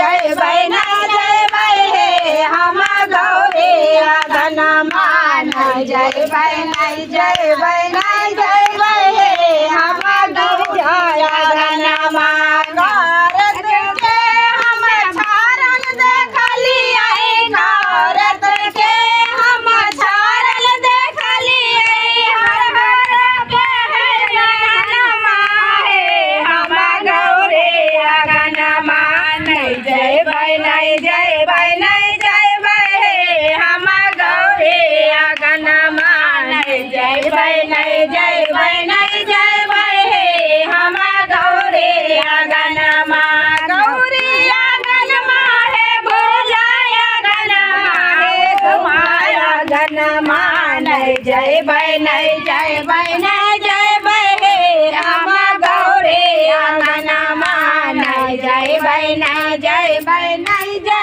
जय बैना जय हे हम गौरी आंगन मान जय बैना जय हे हम गौरी आंगन मान जय बैनाई जय हे हम गौरी आंगन मान जय बैनाई जय हे हम गौरी आंगन मान गौरी आंगन माहे भोलाया आंगन माहे तुम्हारा आंगन मान जय बैनाई जय हे हम गौरी आंगन मान जय बैनाई जय